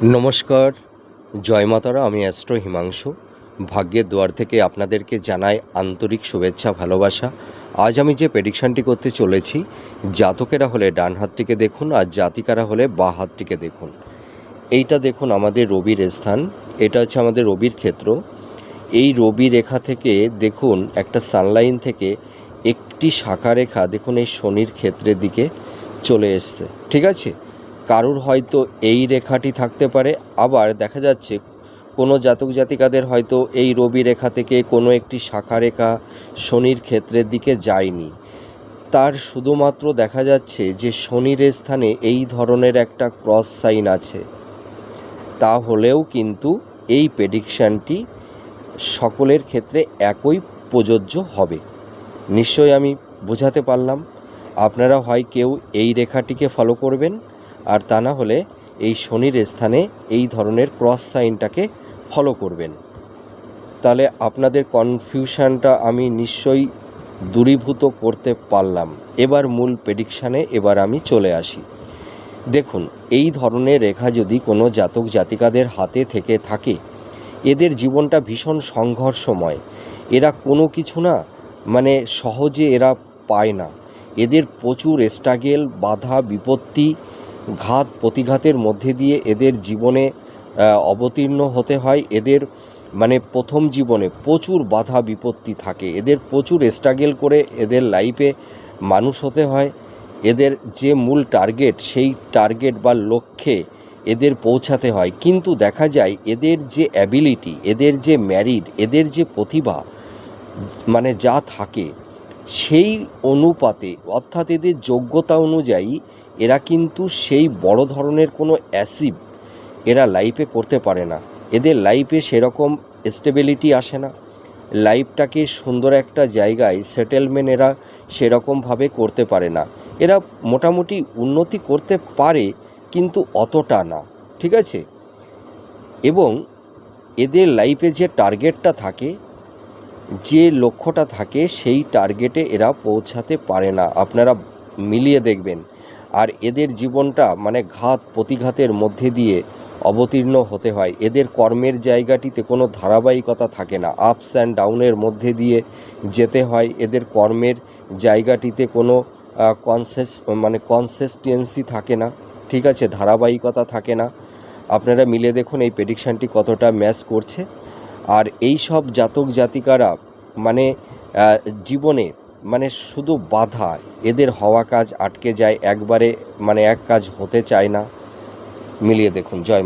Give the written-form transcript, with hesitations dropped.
নমস্কার, জয় মাতারা। আমি অ্যাস্ট্রো হিমাংশু। ভাগ্যের দুয়ার থেকে আপনাদেরকে জানাই আন্তরিক শুভেচ্ছা, ভালোবাসা। আজ আমি যে প্রেডিকশানটি করতে চলেছি, জাতকেরা হলে ডান হাতটিকে দেখুন আর জাতিকারা হলে বাঁ হাতটিকে দেখুন। এইটা দেখুন আমাদের রবির স্থান, এটা হচ্ছে আমাদের রবির ক্ষেত্র। এই রবি রেখা থেকে দেখুন একটা সানলাইন থেকে একটি শাখা রেখা দেখুন এই শনির ক্ষেত্রের দিকে চলে এসছে, ঠিক আছে। কারুর হয়তো এই রেখাটি থাকতে পারে, আবার দেখা যাচ্ছে কোনো জাতক জাতিকাদের হয়তো এই রবি রেখা থেকে কোনো একটি শাখা রেখা শনির ক্ষেত্রের দিকে যায়নি। তার শুধুমাত্র দেখা যাচ্ছে যে শনির স্থানে এই ধরনের একটা ক্রস সাইন আছে। তা হলেও কিন্তু এই প্রেডিকশানটি সকলের ক্ষেত্রে একই প্রযোজ্য হবে। নিশ্চয়ই আমি বোঝাতে পারলাম। আপনারা হয় কেউ এই রেখাটিকে ফলো করবেন, আর তা না হলে এই শনির স্থানে এই ধরনের ক্রস সাইনটাকে ফলো করবেন। তাহলে আপনাদের কনফিউশনটা আমি নিশ্চয়ই দূরীভূত করতে পারলাম। এবার মূল প্রেডিকশানে এবার আমি চলে আসি। দেখুন, এই ধরনের রেখা যদি কোনো জাতক জাতিকাদের হাতে থেকে থাকে, এদের জীবনটা ভীষণ সংঘর্ষময়। এরা কোনো কিছু না মানে সহজে এরা পায় না। এদের প্রচুর স্ট্রাগেল, বাধা, বিপত্তি, ঘাত প্রতিঘাতের মধ্যে দিয়ে এদের জীবনে অবতীর্ণ হতে হয়। এদের মানে প্রথম জীবনে প্রচুর বাধা বিপত্তি থাকে। এদের প্রচুর স্ট্রাগেল করে এদের লাইফে মানুষ হতে হয়। এদের যে মূল টার্গেট, সেই টার্গেট বা লক্ষ্যে এদের পৌঁছাতে হয়। কিন্তু দেখা যায় এদের যে অ্যাবিলিটি, এদের যে ম্যারিড, এদের যে প্রতিভা মানে যা থাকে, সেই অনুপাতে অর্থাৎ এদের যোগ্যতা অনুযায়ী এরা কিন্তু সেই বড় ধরনের কোনো অ্যাচিভ এরা লাইফে করতে পারে না। এদের লাইফে সেরকম স্টেবিলিটি আসে না। লাইফটাকে সুন্দর একটা জায়গায় সেটেলমেন্ট এরা সেরকমভাবে করতে পারে না। এরা মোটামুটি উন্নতি করতে পারে, কিন্তু অতটা না, ঠিক আছে। এবং এদের লাইফে যে টার্গেটটা থাকে, যে লক্ষ্যটা থাকে, সেই টার্গেটে এরা পৌঁছাতে পারে না। আপনারা মিলিয়ে দেখবেন। আর এদের জীবনটা মানে ঘাত প্রতিঘাতের মধ্যে দিয়ে অবতীর্ণ হতে হয়। এদের কর্মের জায়গাটিতে কোনো ধারাবাহিকতা থাকে না, আপস অ্যান্ড ডাউনের মধ্যে দিয়ে যেতে হয়। এদের কর্মের জায়গাটিতে কোনো কনসিস্টেন্সি থাকে না, ঠিক আছে, ধারাবাহিকতা থাকে না। আপনারা মিলে দেখুন এই প্রেডিকশানটি কতটা ম্যাচ করছে। আর এই সব জাতক জাতিকারা মানে জীবনে মানে শুধু বাধা, এদের হওয়া কাজ আটকে যায় একবারে, মানে এক কাজ হতে চায় না। মিলিয়ে দেখুন। জয় মা।